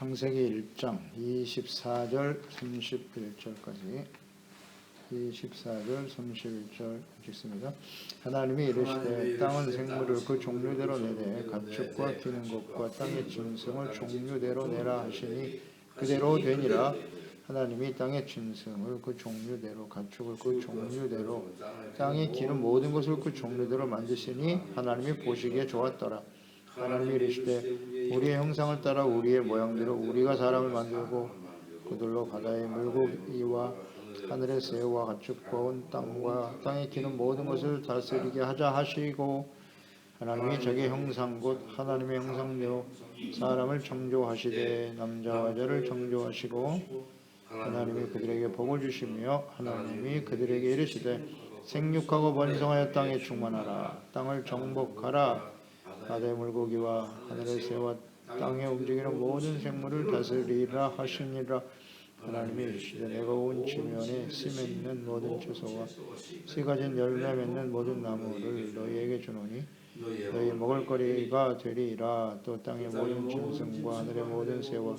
창세기 1장 24절 31절까지 24절 31절 읽습니다. 하나님이 이르시되 땅은 생물을 그 종류대로 내되 가축과 기는 것과 땅의 짐승을 종류대로 내라 하시니 그대로 되니라. 하나님이 땅의 짐승을 그 종류대로 가축을 그 종류대로 땅에 기는 모든 것을 그 종류대로 만드시니 하나님이 보시기에 좋았더라. 하나님이 이르시되 우리의 형상을 따라 우리의 모양대로 우리가 사람을 만들고 그들로 바다의 물고기와 하늘의 새와 가축과 온 땅과 땅에 기는 모든 것을 다스리게 하자 하시고 하나님이 자기 형상 곧 하나님의 형상대로 사람을 창조하시되 남자와 여자를 창조하시고 하나님이 그들에게 복을 주시며 하나님이 그들에게 이르시되 생육하고 번성하여 땅에 충만하라. 땅을 정복하라. 바다의 물고기와 하늘의 새와 땅에 움직이는 모든 생물을 다스리라 하시니라. 하나님이 이르시되 내가 온 지면에 씨 맺는 모든 채소와 씨 가진 열매 맺는 모든 나무를 너희에게 주노니 너희 먹을 거리가 되리라. 또 땅의 모든 짐승과 하늘의 모든 새와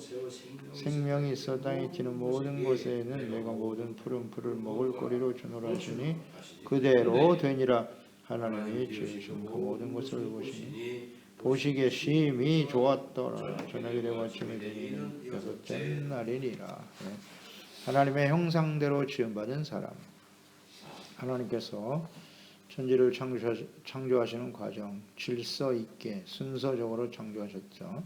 생명이 있어 땅에 기는 모든 것에는 내가 모든 푸른 풀을 먹을 거리로 주노라 하시니 그대로 되니라. 하나님이 지으신 그 모든 것을 보시기에 심히 좋았더라. 저녁이 되고 아침이 되니 여섯째 날이니라. 하나님의 형상대로 지음받은 사람. 하나님께서 천지를 창조하시는 과정, 질서 있게 순서적으로 창조하셨죠.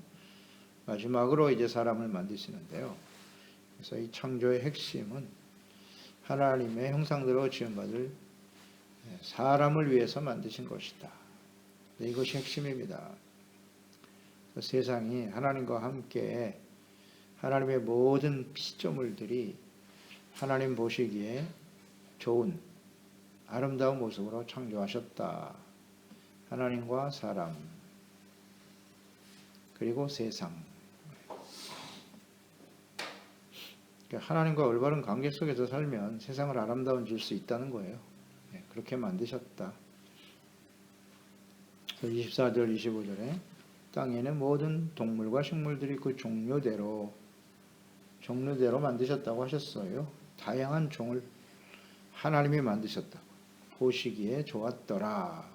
마지막으로 이제 사람을 만드시는데요. 그래서 이 창조의 핵심은 하나님의 형상대로 지음받을 사람을 위해서 만드신 것이다. 이것이 핵심입니다. 세상이 하나님과 함께 하나님의 모든 피조물들이 하나님 보시기에 좋은 아름다운 모습으로 창조하셨다. 하나님과 사람 그리고 세상. 하나님과 올바른 관계 속에서 살면 세상을 아름다워질 수 있다는 거예요. 그렇게 만드셨다. 24절 25절에 땅에는 모든 동물과 식물들이 그 종류대로 만드셨다고 하셨어요. 다양한 종을 하나님이 만드셨다고. 보시기에 좋았더라.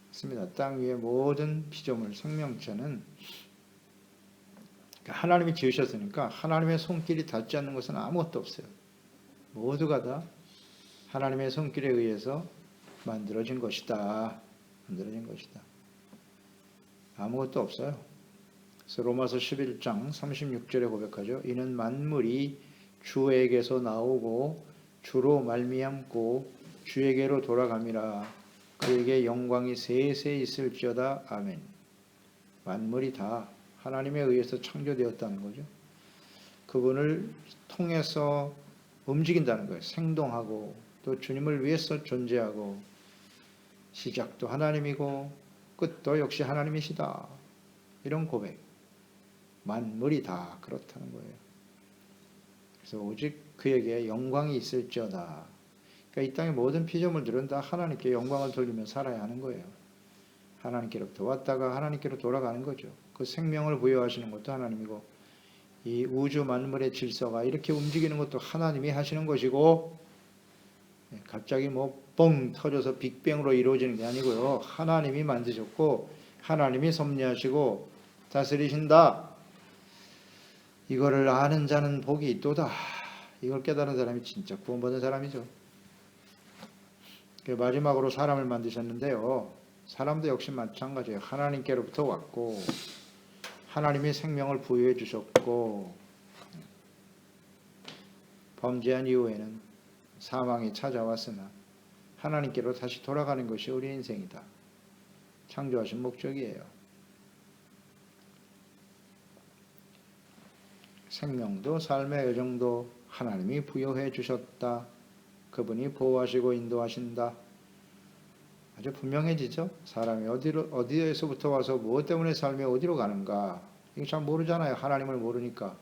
맞습니다. 땅 위의 모든 피조물, 생명체는 하나님이 지으셨으니까 하나님의 손길이 닿지 않는 것은 아무것도 없어요. 모두가 다 하나님의 손길에 의해서 만들어진 것이다. 아무것도 없어요. 그래서 로마서 11장 36절에 고백하죠. 이는 만물이 주에게서 나오고 주로 말미암고 주에게로 돌아감이라. 그에게 영광이 세세 있을지어다. 아멘. 만물이 다 하나님에 의해서 창조되었다는 거죠. 그분을 통해서 움직인다는 거예요. 생동하고 또 주님을 위해서 존재하고 시작도 하나님이고 끝도 역시 하나님이시다. 이런 고백. 만물이 다 그렇다는 거예요. 그래서 오직 그에게 영광이 있을지어다. 그러니까 이 땅의 모든 피조물들은 다 하나님께 영광을 돌리며 살아야 하는 거예요. 하나님께로부터 왔다가 하나님께로 돌아가는 거죠. 그 생명을 부여하시는 것도 하나님이고 이 우주 만물의 질서가 이렇게 움직이는 것도 하나님이 하시는 것이고 갑자기 뻥 터져서 빅뱅으로 이루어지는 게 아니고요. 하나님이 만드셨고 하나님이 섭리하시고 다스리신다. 이거를 아는 자는 복이 있도다. 이걸 깨달은 사람이 진짜 구원받은 사람이죠. 마지막으로 사람을 만드셨는데요. 사람도 역시 마찬가지예요. 하나님께로부터 왔고 하나님이 생명을 부여해 주셨고 범죄한 이후에는 사망이 찾아왔으나 하나님께로 다시 돌아가는 것이 우리 인생이다. 창조하신 목적이에요. 생명도 삶의 여정도 하나님이 부여해 주셨다. 그분이 보호하시고 인도하신다. 아주 분명해지죠. 사람이 어디에서부터 와서 무엇 때문에 삶이 어디로 가는가. 이게 잘 모르잖아요. 하나님을 모르니까.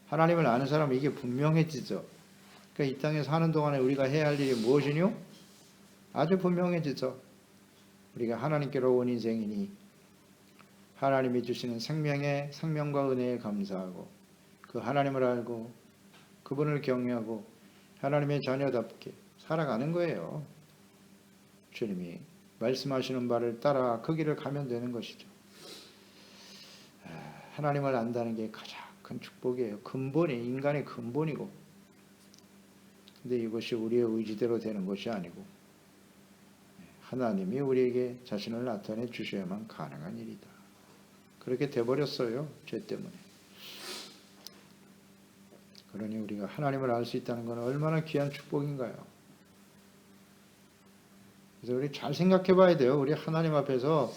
하나님을 아는 사람은 이게 분명해지죠. 그러니까 이 땅에 사는 동안에 우리가 해야 할 일이 무엇이뇨? 아주 분명해지죠. 우리가 하나님께로 온 인생이니 하나님이 주시는 생명과 은혜에 감사하고 그 하나님을 알고 그분을 경외하고 하나님의 자녀답게 살아가는 거예요. 주님이 말씀하시는 바를 따라 그 길을 가면 되는 것이죠. 하나님을 안다는 게 가장 큰 축복이에요. 근본이 인간의 근본이고, 근데 이것이 우리의 의지대로 되는 것이 아니고 하나님이 우리에게 자신을 나타내 주셔야만 가능한 일이다. 그렇게 돼버렸어요. 죄 때문에. 그러니 우리가 하나님을 알 수 있다는 것은 얼마나 귀한 축복인가요? 그래서 우리 잘 생각해 봐야 돼요. 우리 하나님 앞에서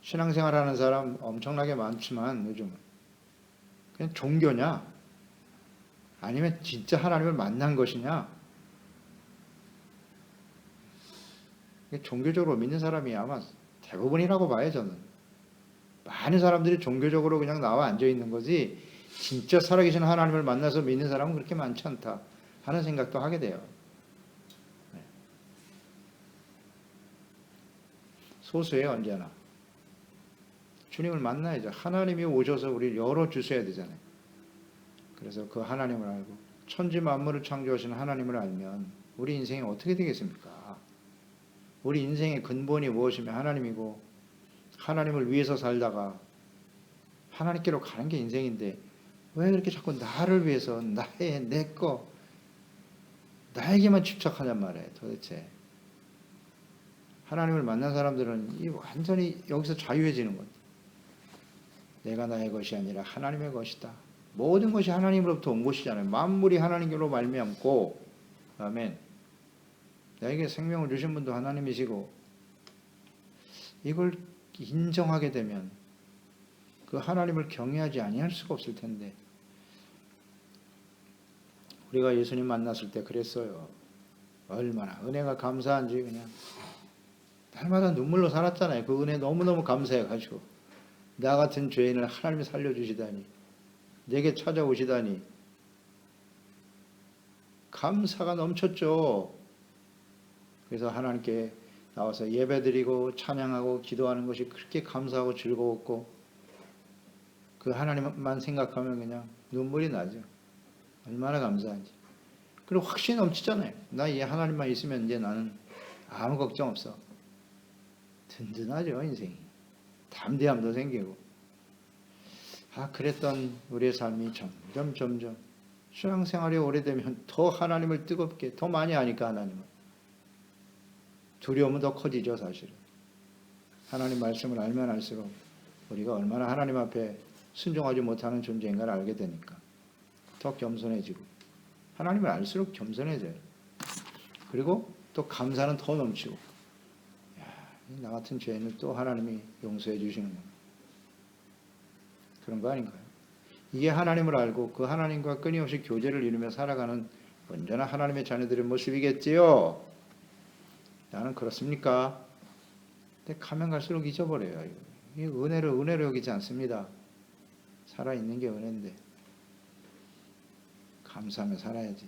신앙생활하는 사람 엄청나게 많지만 요즘은 그냥 종교냐? 아니면 진짜 하나님을 만난 것이냐? 종교적으로 믿는 사람이 아마 대부분이라고 봐요, 저는. 많은 사람들이 종교적으로 그냥 나와 앉아 있는 거지 진짜 살아계신 하나님을 만나서 믿는 사람은 그렇게 많지 않다 하는 생각도 하게 돼요. 소수예요, 언제나. 주님을 만나야죠. 하나님이 오셔서 우리를 열어주셔야 되잖아요. 그래서 그 하나님을 알고 천지 만물을 창조하시는 하나님을 알면 우리 인생이 어떻게 되겠습니까? 우리 인생의 근본이 무엇이며 하나님이고 하나님을 위해서 살다가 하나님께로 가는 게 인생인데 왜 그렇게 자꾸 나를 위해서 내 거 나에게만 집착하냔 말이에요. 도대체 하나님을 만난 사람들은 이 완전히 여기서 자유해지는 것. 내가 나의 것이 아니라 하나님의 것이다. 모든 것이 하나님으로부터 온 것이잖아요. 만물이 하나님께로 말미암고, 아멘. 나에게 생명을 주신 분도 하나님이시고, 이걸 인정하게 되면 그 하나님을 경외하지 아니할 수가 없을 텐데, 우리가 예수님 만났을 때 그랬어요. 얼마나 은혜가 감사한지 그냥 날마다 눈물로 살았잖아요. 그 은혜 너무너무 감사해가지고 나 같은 죄인을 하나님이 살려주시다니, 내게 찾아오시다니 감사가 넘쳤죠. 그래서 하나님께 나와서 예배드리고 찬양하고 기도하는 것이 그렇게 감사하고 즐거웠고, 그 하나님만 생각하면 그냥 눈물이 나죠. 얼마나 감사한지. 그리고 확신이 넘치잖아요. 나 이 하나님만 있으면 이제 나는 아무 걱정 없어. 든든하죠, 인생이. 담대함도 생기고. 그랬던 우리의 삶이 점점 신앙생활이 오래되면 더 하나님을 뜨겁게 더 많이 아니까 하나님을 두려움은 더 커지죠. 사실은 하나님 말씀을 알면 알수록 우리가 얼마나 하나님 앞에 순종하지 못하는 존재인가를 알게 되니까 더 겸손해지고, 하나님을 알수록 겸손해져요. 그리고 또 감사는 더 넘치고, 나 같은 죄인을 또 하나님이 용서해 주시는구나, 그런 거 아닌가요? 이게 하나님을 알고 그 하나님과 끊임없이 교제를 이루며 살아가는 온전한 하나님의 자녀들의 모습이겠지요. 나는 그렇습니까? 근데 가면 갈수록 잊어버려요. 이 은혜로 여기지 않습니다. 살아있는 게 은혜인데 감사하며 살아야지.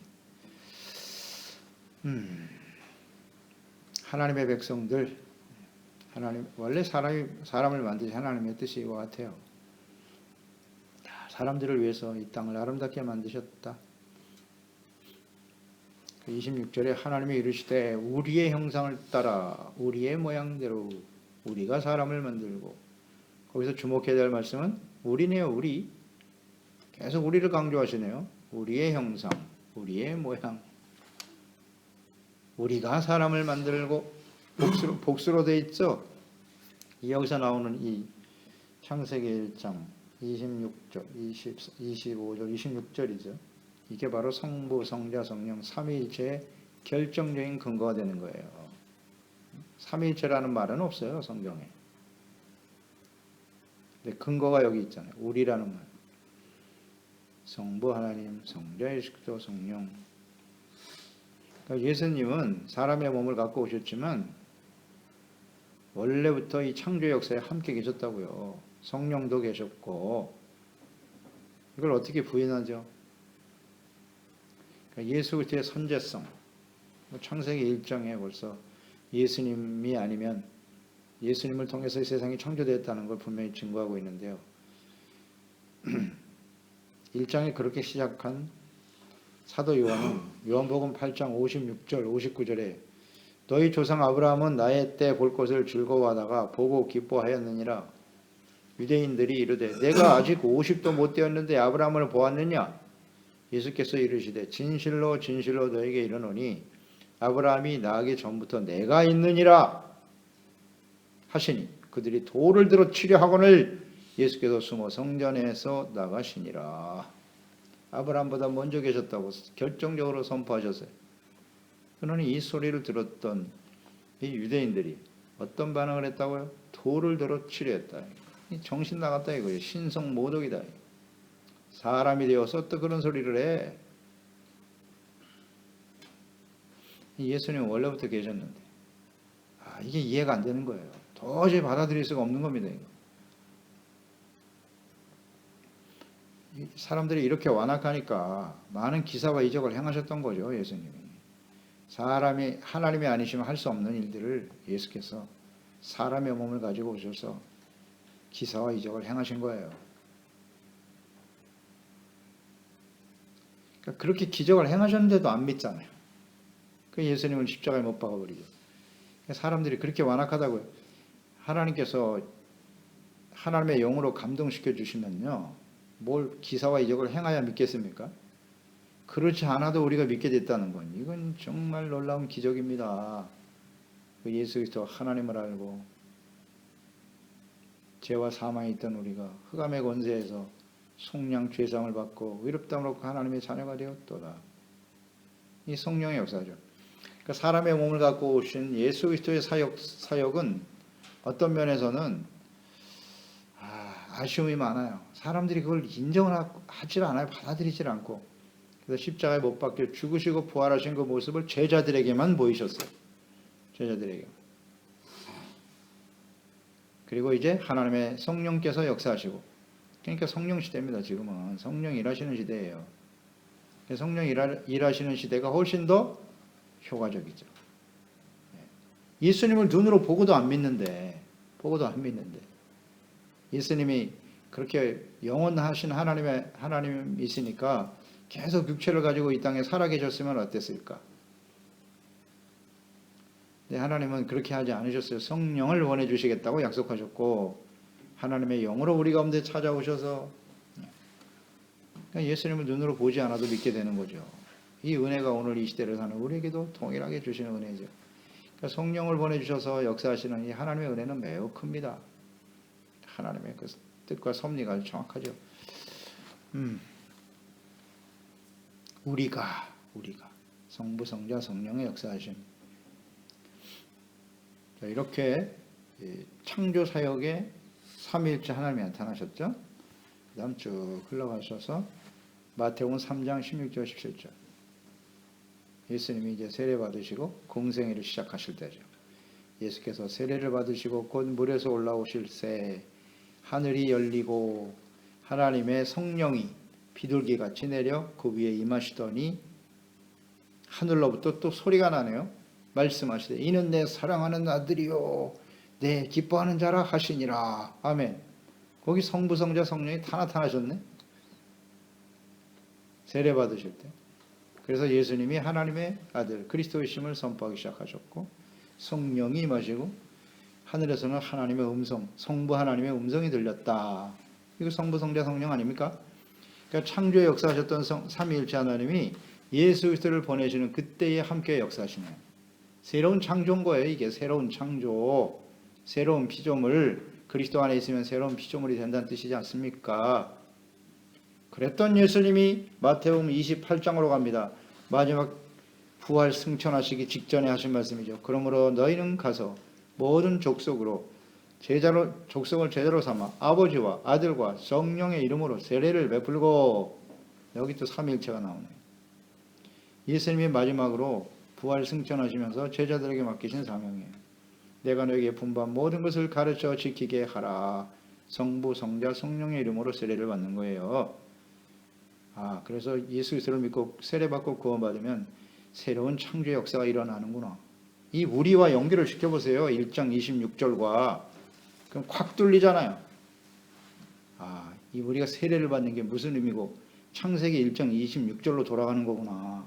하나님의 백성들, 하나님 원래 사람을 만드신 하나님의 뜻인 것 같아요. 사람들을 위해서 이 땅을 아름답게 만드셨다. 26절에 하나님이 이르시되 우리의 형상을 따라 우리의 모양대로 우리가 사람을 만들고, 거기서 주목해야 될 말씀은 우리네요. 우리. 계속 우리를 강조하시네요. 우리의 형상, 우리의 모양. 우리가 사람을 만들고, 복수로 돼 있죠. 여기서 나오는 이 창세기 1장 26절, 25절, 26절이죠. 이게 바로 성부, 성자, 성령, 삼위일체의 결정적인 근거가 되는 거예요. 삼위일체라는 말은 없어요, 성경에. 근데 근거가 여기 있잖아요. 우리라는 말. 성부 하나님, 성자 예수 그리스도, 성령. 그러니까 예수님은 사람의 몸을 갖고 오셨지만 원래부터 이 창조 역사에 함께 계셨다고요. 성령도 계셨고. 이걸 어떻게 부인하죠? 그러니까 예수 그리스도의 선제성. 창세기 1장에 벌써 예수님이 아니면 예수님을 통해서 이 세상이 창조되었다는 걸 분명히 증거하고 있는데요. 1장에 그렇게 시작한 사도 요한은 요한복음 8장 56절 59절에 너희 조상 아브라함은 나의 때 볼 것을 즐거워하다가 보고 기뻐하였느니라. 유대인들이 이르되 내가 아직 50도 못 되었는데 아브라함을 보았느냐? 예수께서 이르시되 진실로 진실로 너에게 이르노니 아브라함이 나가기 전부터 내가 있느니라 하시니 그들이 돌을 들어 치려 하거늘 예수께서 숨어 성전에서 나가시니라. 아브라함보다 먼저 계셨다고 결정적으로 선포하셨어요. 그러니 이 소리를 들었던 이 유대인들이 어떤 반응을 했다고요? 돌을 들어 치려 했다. 정신 나갔다 이거예요. 신성 모독이다. 사람이 되어서 또 그런 소리를 해. 예수님은 원래부터 계셨는데 이게 이해가 안 되는 거예요. 도저히 받아들일 수가 없는 겁니다. 사람들이 이렇게 완악하니까 많은 기사와 이적을 행하셨던 거죠. 예수님이. 사람이 하나님이 아니시면 할 수 없는 일들을 예수께서 사람의 몸을 가지고 오셔서 기사와 이적을 행하신 거예요. 그러니까 그렇게 기적을 행하셨는데도 안 믿잖아요. 그 예수님을 십자가에 못 박아버리죠. 사람들이 그렇게 완악하다고요. 하나님께서 하나님의 영으로 감동시켜 주시면요. 뭘 기사와 이적을 행하여 믿겠습니까? 그렇지 않아도 우리가 믿게 됐다는 건 이건 정말 놀라운 기적입니다. 그 예수 그리스도 하나님을 알고 죄와 사망에 있던 우리가 흑암의 권세에서 속량 죄상을 받고 의롭다함으로 하나님의 자녀가 되었도다. 이 성령의 역사죠. 그러니까 사람의 몸을 갖고 오신 예수 그리스도의 사역은 어떤 면에서는 아쉬움이 많아요. 사람들이 그걸 인정을 하질 않아요. 받아들이질 않고. 그래서 십자가에 못 박혀 죽으시고 부활하신 그 모습을 제자들에게만 보이셨어요. 제자들에게만. 그리고 이제 하나님의 성령께서 역사하시고, 그러니까 성령 시대입니다. 지금은 성령 일하시는 시대예요. 성령 일하시는 시대가 훨씬 더 효과적이죠. 예수님을 눈으로 보고도 안 믿는데 예수님이 그렇게 영원하신 하나님이시니까 계속 육체를 가지고 이 땅에 살아계셨으면 어땠을까? 근데 하나님은 그렇게 하지 않으셨어요. 성령을 보내주시겠다고 약속하셨고 하나님의 영으로 우리 가운데 찾아오셔서 예수님을 눈으로 보지 않아도 믿게 되는 거죠. 이 은혜가 오늘 이 시대를 사는 우리에게도 동일하게 주시는 은혜죠. 그러니까 성령을 보내주셔서 역사하시는 이 하나님의 은혜는 매우 큽니다. 하나님의 그 뜻과 섭리가 정확하죠. 우리가 성부, 성자, 성령의 역사하심. 자, 이렇게 창조 사역에 삼위일체 하나님이 나타나셨죠. 그 다음 쭉 흘러가셔서 마태복음 3장 16절 17절 예수님이 이제 세례 받으시고 공생애를 시작하실 때죠. 예수께서 세례를 받으시고 곧 물에서 올라오실 새 하늘이 열리고 하나님의 성령이 비둘기같이 내려 그 위에 임하시더니 하늘로부터 또 소리가 나네요. 말씀하시되 이는 내 사랑하는 아들이요 내 기뻐하는 자라 하시니라. 아멘. 거기 성부 성자 성령이 다 나타나셨네. 세례 받으실 때. 그래서 예수님이 하나님의 아들 그리스도이심을 선포하기 시작하셨고 성령이 임하시고 하늘에서는 하나님의 음성, 성부 하나님의 음성이 들렸다. 이거 성부 성자 성령 아닙니까? 그러니까 창조에 역사하셨던 삼위일체 하나님이 예수 그리스도를 보내시는 그때에 함께 역사하시네요. 새로운 창조인 거예요. 이게 새로운 창조, 새로운 피조물, 그리스도 안에 있으면 새로운 피조물이 된다는 뜻이지 않습니까? 그랬던 예수님이 마태복음 28장으로 갑니다. 마지막 부활 승천하시기 직전에 하신 말씀이죠. 그러므로 너희는 가서 모든 족속을 제자로 삼아 아버지와 아들과 성령의 이름으로 세례를 베풀고, 여기 또 삼위일체가 나오네요. 예수님이 마지막으로 부활 승천하시면서 제자들에게 맡기신 사명이에요. 내가 너에게 분부한 모든 것을 가르쳐 지키게 하라. 성부, 성자, 성령의 이름으로 세례를 받는 거예요. 그래서 예수 그리스도를 믿고 세례받고 구원받으면 새로운 창조 역사가 일어나는구나. 이 우리와 연결을 시켜보세요. 1장 26절과. 그럼 콱 뚫리잖아요. 아, 이 우리가 세례를 받는 게 무슨 의미고 창세기 1장 26절로 돌아가는 거구나.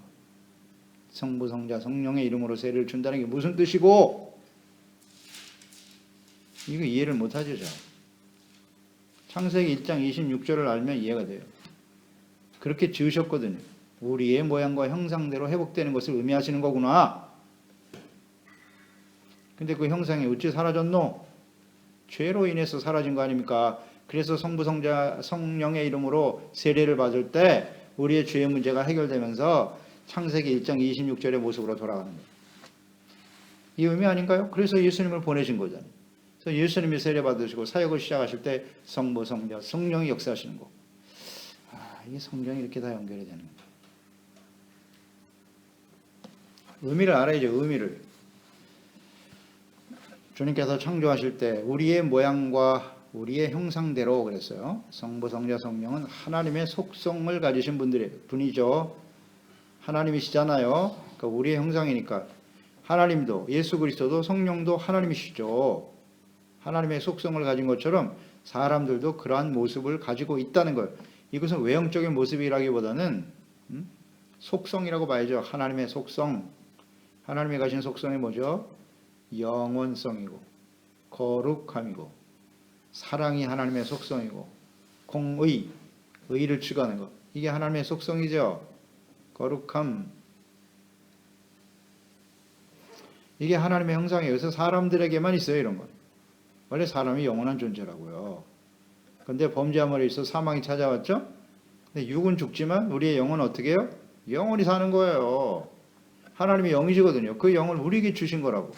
성부, 성자, 성령의 이름으로 세례를 준다는 게 무슨 뜻이고, 이거 이해를 못하죠. 창세기 1장 26절을 알면 이해가 돼요. 그렇게 지으셨거든요. 우리의 모양과 형상대로 회복되는 것을 의미하시는 거구나. 근데 그 형상이 어찌 사라졌노? 죄로 인해서 사라진 거 아닙니까? 그래서 성부, 성자, 성령의 이름으로 세례를 받을 때 우리의 죄의 문제가 해결되면서 창세기 1장 26절의 모습으로 돌아가는 거예요. 이 의미 아닌가요? 그래서 예수님을 보내신 거잖아요. 그래서 예수님이 세례 받으시고 사역을 시작하실 때 성부, 성자, 성령이 역사하시는 거. 아, 이게 성경이 이렇게 다 연결이 되는 거예요. 의미를 알아야죠. 의미를. 주님께서 창조하실 때 우리의 모양과 우리의 형상대로 그랬어요. 성부, 성자, 성령은 하나님의 속성을 가지신 분이죠. 하나님이시잖아요. 그러니까 우리의 형상이니까 하나님도, 예수 그리스도도, 성령도 하나님이시죠. 하나님의 속성을 가진 것처럼 사람들도 그러한 모습을 가지고 있다는 걸. 이것은 외형적인 모습이라기보다는 속성이라고 봐야죠. 하나님의 속성. 하나님이 가진 속성이 뭐죠? 영원성이고 거룩함이고 사랑이 하나님의 속성이고 공의, 의를 추구하는 것. 이게 하나님의 속성이죠. 거룩함. 이게 하나님의 형상이에요. 그래서 사람들에게만 있어요. 이런 건. 원래 사람이 영원한 존재라고요. 그런데 범죄함으로 있어 사망이 찾아왔죠. 근데 육은 죽지만 우리의 영은 어떻게 해요? 영원히 사는 거예요. 하나님이 영이시거든요. 그 영을 우리에게 주신 거라고.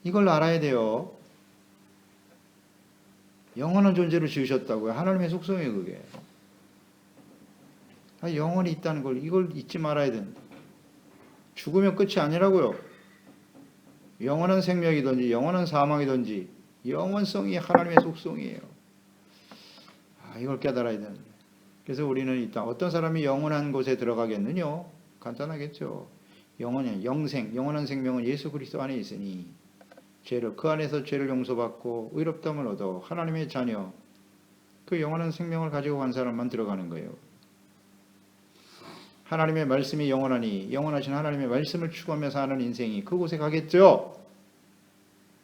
이걸 알아야 돼요. 영원한 존재로 지으셨다고요. 하나님의 속성이에요, 그게. 영원히 있다는 걸, 이걸 잊지 말아야 된다. 죽으면 끝이 아니라고요. 영원한 생명이든지 영원한 사망이든지 영원성이 하나님의 속성이에요. 이걸 깨달아야 되는 거예요. 그래서 우리는 일단 어떤 사람이 영원한 곳에 들어가겠느냐? 간단하겠죠. 영원한 영생, 영원한 생명은 예수 그리스도 안에 있으니 그 안에서 죄를 용서받고 의롭다함을 얻어 하나님의 자녀, 그 영원한 생명을 가지고 간 사람만 들어가는 거예요. 하나님의 말씀이 영원하니 영원하신 하나님의 말씀을 추구하며 사는 인생이 그곳에 가겠죠.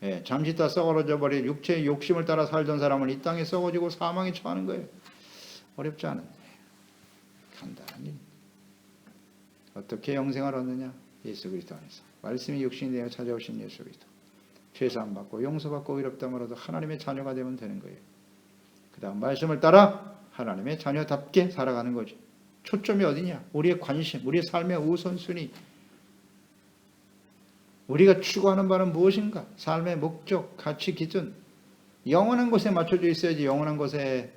예, 잠시 있다 썩어져 버릴 육체의 욕심을 따라 살던 사람은 이 땅에 썩어지고 사망에 처하는 거예요. 어렵지 않은데 간단히 어떻게 영생을 얻느냐? 예수 그리스도 안에서 말씀이 육신이 되어 찾아오신 예수 그리스도. 죄사함 받고 용서받고 의롭다함을 얻어 하나님의 자녀가 되면 되는 거예요. 그 다음 말씀을 따라 하나님의 자녀답게 살아가는 거죠. 초점이 어디냐? 우리의 관심, 우리의 삶의 우선순위. 우리가 추구하는 바는 무엇인가? 삶의 목적, 가치, 기준. 영원한 곳에 맞춰져 있어야지. 영원한 곳에.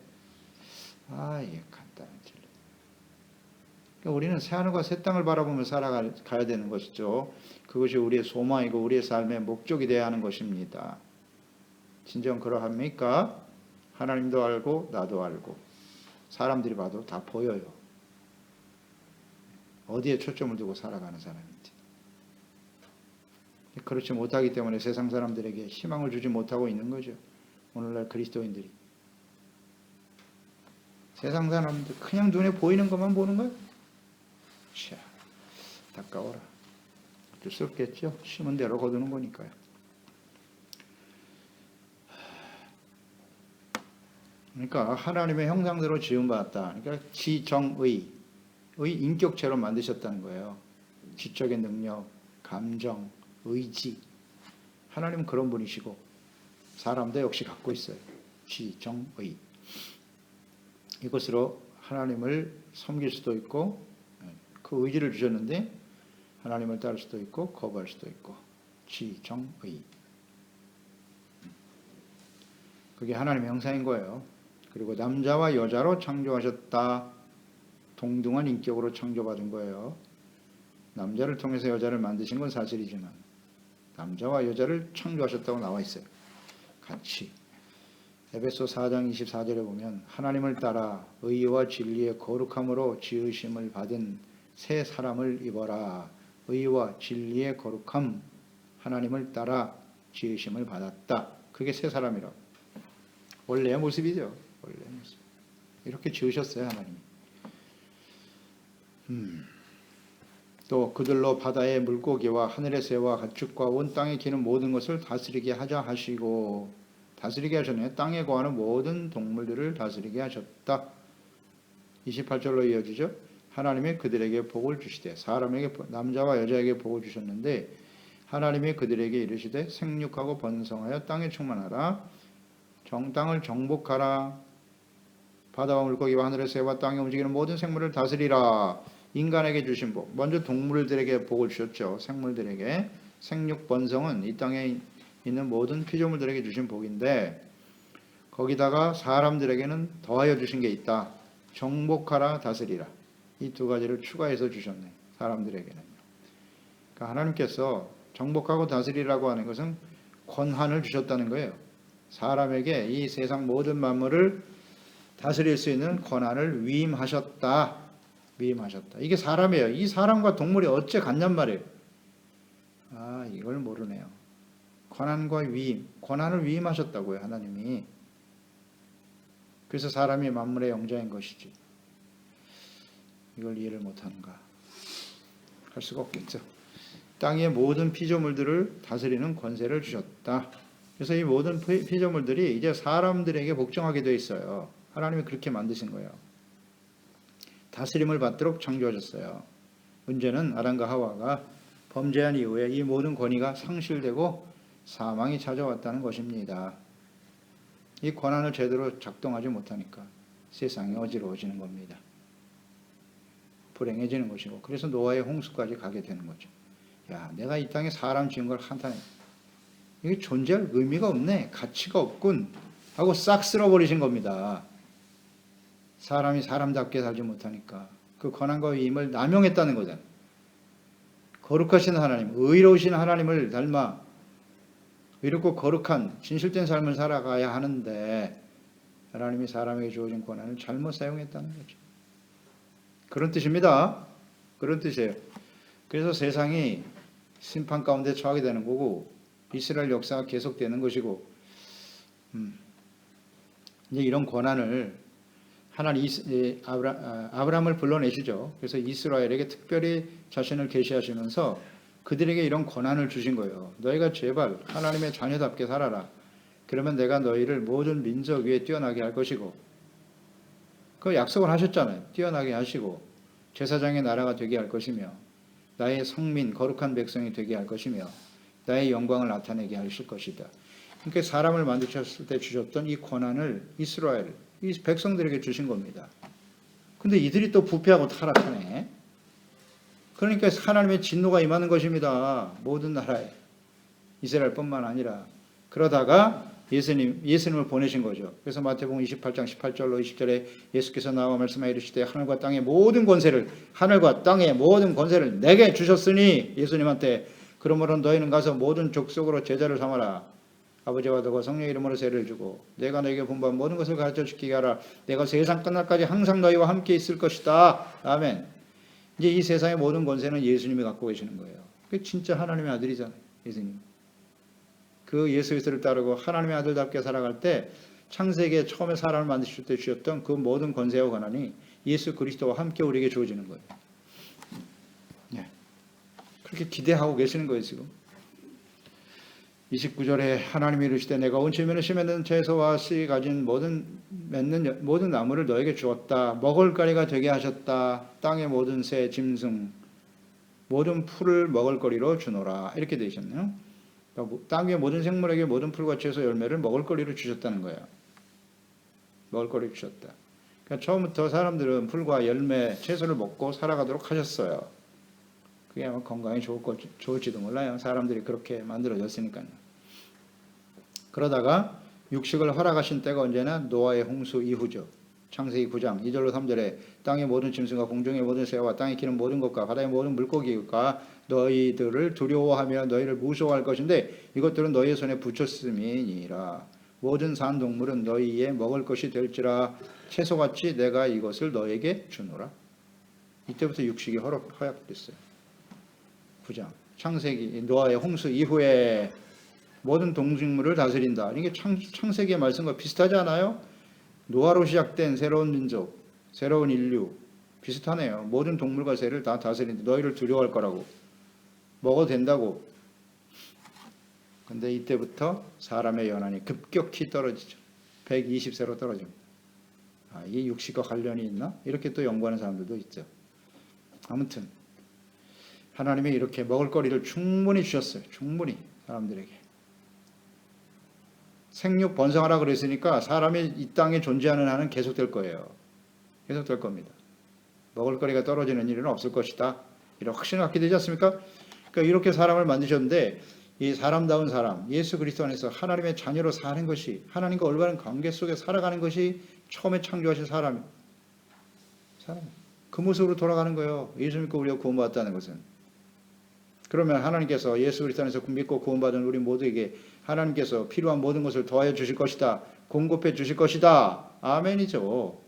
이게 간단한 진리. 그러니까 우리는 새하늘과 새 땅을 바라보며 살아가야 되는 것이죠. 그것이 우리의 소망이고 우리의 삶의 목적이 되어야 하는 것입니다. 진정 그러합니까? 하나님도 알고 나도 알고 사람들이 봐도 다 보여요. 어디에 초점을 두고 살아가는 사람인지. 그렇지 못하기 때문에 세상 사람들에게 희망을 주지 못하고 있는 거죠. 오늘날 그리스도인들이. 세상 사람들 그냥 눈에 보이는 것만 보는 거예요. 참 안타까워라. 어쩔 수 없겠죠. 심은 대로 거두는 거니까요. 그러니까 하나님의 형상대로 지음받았다. 그러니까 지정의, 인격체로 만드셨다는 거예요. 지적인 능력, 감정, 의지. 하나님은 그런 분이시고 사람도 역시 갖고 있어요. 지정의. 이것으로 하나님을 섬길 수도 있고 그 의지를 주셨는데 하나님을 따를 수도 있고 거부할 수도 있고 지정의. 그게 하나님의 형상인 거예요. 그리고 남자와 여자로 창조하셨다. 동등한 인격으로 창조받은 거예요. 남자를 통해서 여자를 만드신 건 사실이지만 남자와 여자를 창조하셨다고 나와 있어요. 같이. 에베소 4장 24절에 보면 하나님을 따라 의와 진리의 거룩함으로 지으심을 받은 새 사람을 입어라. 의와 진리의 거룩함. 하나님을 따라 지으심을 받았다. 그게 새 사람이라고. 원래의 모습이죠. 원래의 모습. 이렇게 지으셨어요, 하나님이. 또 그들로 바다의 물고기와 하늘의 새와 가축과 온 땅에 기는 모든 것을 다스리게 하자 하시고, 다스리게 하셨네요. 땅에 거하는 모든 동물들을 다스리게 하셨다. 28절로 이어지죠. 하나님이 그들에게 복을 주시되, 사람에게 남자와 여자에게 복을 주셨는데 하나님이 그들에게 이르시되 생육하고 번성하여 땅에 충만하라. 땅을 정복하라. 바다와 물고기와 하늘의 새와 땅에 움직이는 모든 생물을 다스리라. 인간에게 주신 복. 먼저 동물들에게 복을 주셨죠. 생물들에게. 생육 번성은 이 땅에 있는 모든 피조물들에게 주신 복인데, 거기다가 사람들에게는 더하여 주신 게 있다. 정복하라, 다스리라. 이 두 가지를 추가해서 주셨네. 사람들에게는요. 그러니까 하나님께서 정복하고 다스리라고 하는 것은 권한을 주셨다는 거예요. 사람에게 이 세상 모든 만물을 다스릴 수 있는 권한을 위임하셨다. 위임하셨다. 이게 사람이에요. 이 사람과 동물이 어째 같냔 말이에요. 아, 이걸 모르네요. 권한과 위임, 권한을 위임하셨다고요, 하나님이. 그래서 사람이 만물의 영자인 것이지. 이걸 이해를 못하는가? 할 수가 없겠죠. 땅의 모든 피조물들을 다스리는 권세를 주셨다. 그래서 이 모든 피조물들이 이제 사람들에게 복종하게 되어 있어요. 하나님이 그렇게 만드신 거예요. 다스림을 받도록 창조하셨어요. 문제는 아담과 하와가 범죄한 이후에 이 모든 권위가 상실되고 사망이 찾아왔다는 것입니다. 이 권한을 제대로 작동하지 못하니까 세상이 어지러워지는 겁니다. 불행해지는 것이고, 그래서 노아의 홍수까지 가게 되는 거죠. 야, 내가 이 땅에 사람 지은 걸 한탄해. 이게 존재할 의미가 없네. 가치가 없군. 하고 싹 쓸어버리신 겁니다. 사람이 사람답게 살지 못하니까 그 권한과 위임을 남용했다는 거잖아요. 거룩하신 하나님, 의로우신 하나님을 닮아 의롭고 거룩한 진실된 삶을 살아가야 하는데 하나님이 사람에게 주어진 권한을 잘못 사용했다는 거죠. 그런 뜻입니다. 그런 뜻이에요. 그래서 세상이 심판 가운데 처하게 되는 거고 이스라엘 역사가 계속되는 것이고, 이제 이런 권한을 하나님 아브라함을 불러내시죠. 그래서 이스라엘에게 특별히 자신을 계시하시면서 그들에게 이런 권한을 주신 거예요. 너희가 제발 하나님의 자녀답게 살아라. 그러면 내가 너희를 모든 민족 위에 뛰어나게 할 것이고, 그 약속을 하셨잖아요. 뛰어나게 하시고 제사장의 나라가 되게 할 것이며 나의 성민 거룩한 백성이 되게 할 것이며 나의 영광을 나타내게 하실 것이다. 그러니까 사람을 만드셨을 때 주셨던 이 권한을 이스라엘, 이 백성들에게 주신 겁니다. 근데 이들이 또 부패하고 타락하네. 그러니까 하나님의 진노가 임하는 것입니다. 모든 나라에. 이스라엘뿐만 아니라. 그러다가 예수님을 보내신 거죠. 그래서 마태복음 28장 18절로 20절에 예수께서 나와 말씀하여 이르시되 하늘과 땅의 모든 권세를, 하늘과 땅의 모든 권세를 내게 주셨으니, 예수님한테, 그러므로 너희는 가서 모든 족속으로 제자를 삼아라. 아버지와 아들과 성령의 이름으로 세례를 주고 내가 너에게 분부한 모든 것을 가르쳐 지키게 하라. 내가 세상 끝날까지 항상 너희와 함께 있을 것이다. 아멘. 이제 이 세상의 모든 권세는 예수님이 갖고 계시는 거예요. 그 진짜 하나님의 아들이잖아요, 예수님. 그 예수 그리스도를 따르고 하나님의 아들답게 살아갈 때 창세기에 처음에 사람을 만드실 때 주셨던 그 모든 권세와 권한이 예수 그리스도와 함께 우리에게 주어지는 거예요. 네. 그렇게 기대하고 계시는 거예요, 지금. 29절에 하나님이 이르시되 내가 온 지면에 심는 채소와 씨 가진 맺는 모든 나무를 너에게 주었다. 먹을거리가 되게 하셨다. 땅의 모든 새, 짐승, 모든 풀을 먹을거리로 주노라. 이렇게 되어 있었네요. 땅 위의 모든 생물에게 모든 풀과 채소 열매를 먹을거리로 주셨다는 거예요. 먹을거리를 주셨다. 그러니까 처음부터 사람들은 풀과 열매, 채소를 먹고 살아가도록 하셨어요. 그게 아마 건강에 좋을지도 몰라요. 사람들이 그렇게 만들어졌으니까요. 그러다가 육식을 허락하신 때가 언제나 노아의 홍수 이후죠. 창세기 9장 2절로 3절에 땅의 모든 짐승과 공중의 모든 새와 땅에 기는 모든 것과 바다의 모든 물고기가 너희들을 두려워하며 너희를 무서워할 것인데 이것들은 너희의 손에 붙였음이니라. 모든 산 동물은 너희의 먹을 것이 될지라. 채소같이 내가 이것을 너에게 주노라. 이때부터 육식이 허락됐어요. 9장 창세기, 노아의 홍수 이후에 모든 동식물을 다스린다. 이게 창세기의 말씀과 비슷하지 않아요? 노아로 시작된 새로운 민족, 새로운 인류 비슷하네요. 모든 동물과 새를 다 다스린다. 너희를 두려워할 거라고. 먹어도 된다고. 근데 이때부터 사람의 연한이 급격히 떨어지죠. 120세로 떨어집니다. 이게 육식과 관련이 있나? 이렇게 또 연구하는 사람들도 있죠. 아무튼 하나님이 이렇게 먹을거리를 충분히 주셨어요. 충분히 사람들에게. 생육 번성하라 그랬으니까 사람이 이 땅에 존재하는 한은 계속될 거예요. 계속될 겁니다. 먹을거리가 떨어지는 일은 없을 것이다. 이런 확신을 갖게 되지 않습니까? 그러니까 이렇게 사람을 만드셨는데 이 사람다운 사람, 예수 그리스도 안에서 하나님의 자녀로 사는 것이, 하나님과 올바른 관계 속에 살아가는 것이 처음에 창조하신 사람. 그 모습으로 돌아가는 거예요. 예수 믿고 우리가 구원받았다는 것은. 그러면 하나님께서 예수 그리스도 안에서 믿고 구원받은 우리 모두에게 하나님께서 필요한 모든 것을 더하여 주실 것이다. 공급해 주실 것이다. 아멘이죠.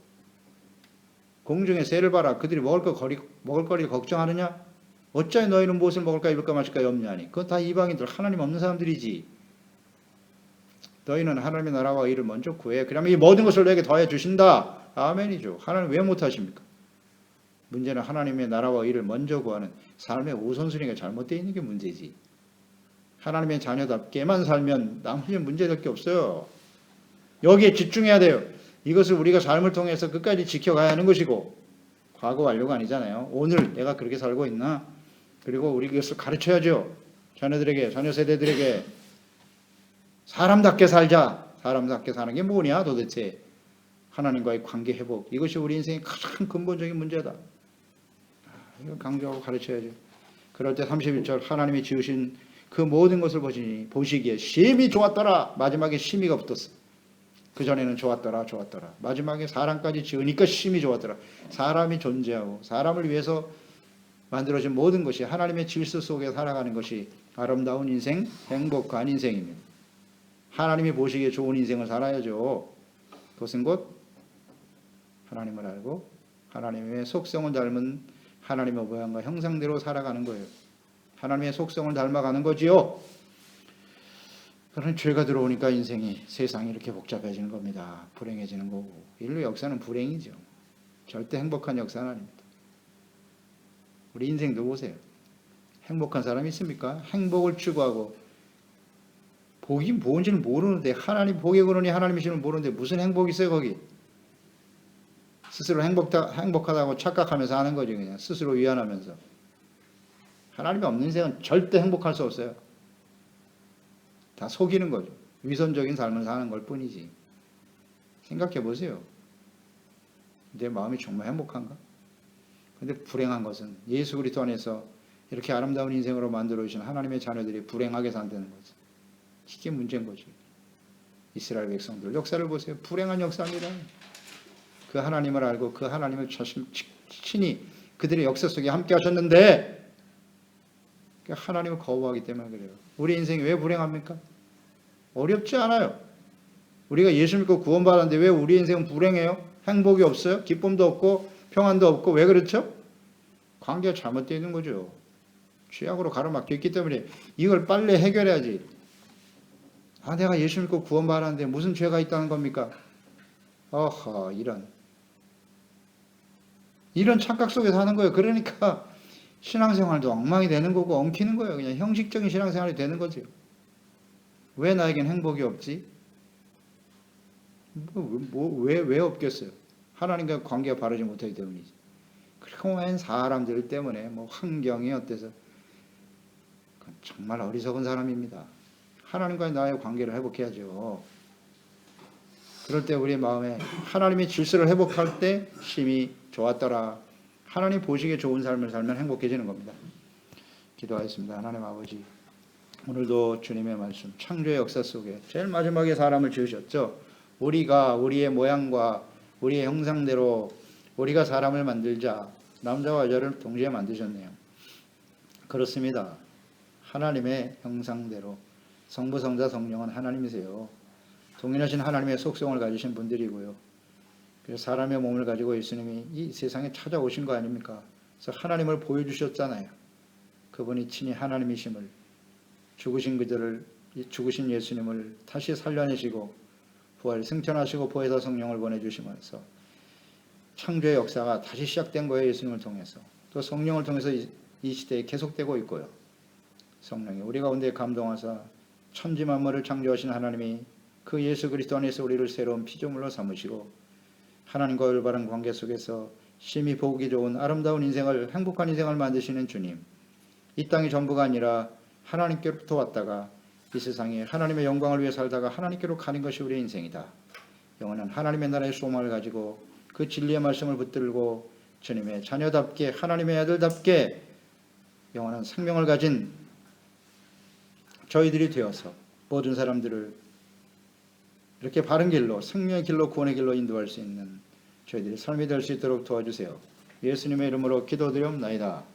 공중의 새를 봐라. 그들이 먹을 거리 걱정하느냐? 어찌하여 너희는 무엇을 먹을까 입을까 마실까 염려하니. 그건 다 이방인들, 하나님 없는 사람들이지. 너희는 하나님의 나라와 의를 먼저 구해. 그러면 이 모든 것을 너에게 더해 주신다. 아멘이죠. 하나님 왜 못하십니까? 문제는 하나님의 나라와 의를 먼저 구하는 삶의 우선순위가 잘못되어 있는 게 문제지. 하나님의 자녀답게만 살면 나머지는 문제될 게 없어요. 여기에 집중해야 돼요. 이것을 우리가 삶을 통해서 끝까지 지켜가야 하는 것이고, 과거 완료가 아니잖아요. 오늘 내가 그렇게 살고 있나? 그리고 우리 이것을 가르쳐야죠. 자녀들에게, 자녀 세대들에게 사람답게 살자. 사람답게 사는 게 뭐냐 도대체. 하나님과의 관계 회복. 이것이 우리 인생의 가장 근본적인 문제다. 이걸 강조하고 가르쳐야죠. 그럴 때 31절 하나님이 지으신 그 모든 것을 보시기에 심히 좋았더라. 마지막에 심히가 붙었어. 그전에는 좋았더라. 마지막에 사람까지 지으니까 심히 좋았더라. 사람이 존재하고 사람을 위해서 만들어진 모든 것이 하나님의 질서 속에 살아가는 것이 아름다운 인생, 행복한 인생입니다. 하나님이 보시기에 좋은 인생을 살아야죠. 그것은 곧 하나님을 알고 하나님의 속성을 닮은 하나님의 모양과 형상대로 살아가는 거예요. 하나님의 속성을 닮아가는 거지요. 그런 죄가 들어오니까 인생이, 세상이 이렇게 복잡해지는 겁니다. 불행해지는 거고. 인류 역사는 불행이죠. 절대 행복한 역사는 아닙니다. 우리 인생도 보세요. 행복한 사람이 있습니까? 행복을 추구하고 복이 뭔지는 모르는데, 하나님 복의 근원이 하나님이시는 모르는데 무슨 행복이 있어요 거기? 스스로 행복하다고 착각하면서 하는 거죠. 그냥 스스로 위안하면서. 하나님이 없는 인생은 절대 행복할 수 없어요. 다 속이는 거죠. 위선적인 삶을 사는 걸 뿐이지. 생각해 보세요. 내 마음이 정말 행복한가? 근데 불행한 것은 예수 그리스도 안에서 이렇게 아름다운 인생으로 만들어 주신 하나님의 자녀들이 불행하게 산다는 거죠. 이게 문제인 거죠. 이스라엘 백성들 역사를 보세요. 불행한 역사입니다. 그 하나님을 알고 그 하나님을 친히 그들의 역사 속에 함께 하셨는데 하나님을 거부하기 때문에 그래요. 우리 인생이 왜 불행합니까? 어렵지 않아요. 우리가 예수 믿고 구원받았는데 왜 우리 인생은 불행해요? 행복이 없어요? 기쁨도 없고 평안도 없고. 왜 그렇죠? 관계가 잘못되어 있는 거죠. 죄악으로 가로막혀 있기 때문에 이걸 빨리 해결해야지. 내가 예수 믿고 구원받았는데 무슨 죄가 있다는 겁니까? 이런 착각 속에 사는 거예요. 그러니까 신앙생활도 엉망이 되는 거고 엉키는 거예요. 그냥 형식적인 신앙생활이 되는 거죠. 왜 나에겐 행복이 없지? 왜 없겠어요? 하나님과 관계가 바르지 못하기 때문이지. 그리고 웬 사람들 때문에 환경이 어때서. 정말 어리석은 사람입니다. 하나님과의 나의 관계를 회복해야죠. 그럴 때 우리의 마음에 하나님의 질서를 회복할 때 심히 좋았더라. 하나님 보시기에 좋은 삶을 살면 행복해지는 겁니다. 기도하겠습니다. 하나님 아버지, 오늘도 주님의 말씀, 창조의 역사 속에 제일 마지막에 사람을 지으셨죠. 우리가 우리의 모양과 우리의 형상대로 우리가 사람을 만들자. 남자와 여자를 동시에 만드셨네요. 그렇습니다. 하나님의 형상대로. 성부, 성자, 성령은 하나님이세요. 동일하신 하나님의 속성을 가지신 분들이고요. 그래서 사람의 몸을 가지고 예수님이 이 세상에 찾아오신 거 아닙니까? 그래서 하나님을 보여주셨잖아요. 그분이 친히 하나님이심을, 죽으신 예수님을 다시 살려내시고 부활 승천하시고 보혜사 성령을 보내주시면서 창조의 역사가 다시 시작된 거예요. 예수님을 통해서. 또 성령을 통해서 이 시대에 계속되고 있고요. 성령이 우리 가운데 감동하사 천지 만물을 창조하신 하나님이 그 예수 그리스도 안에서 우리를 새로운 피조물로 삼으시고 하나님과 올바른 관계 속에서 심히 보기 좋은 아름다운 인생을, 행복한 인생을 만드시는 주님, 이 땅이 전부가 아니라 하나님께로부터 왔다가 이 세상에 하나님의 영광을 위해 살다가 하나님께로 가는 것이 우리의 인생이다. 영원한 하나님의 나라의 소망을 가지고 그 진리의 말씀을 붙들고 주님의 자녀답게, 하나님의 아들답게 영원한 생명을 가진 저희들이 되어서 모든 사람들을 이렇게 바른 길로, 생명의 길로, 구원의 길로 인도할 수 있는 저희들의 삶이 될 수 있도록 도와주세요. 예수님의 이름으로 기도드리옵나이다.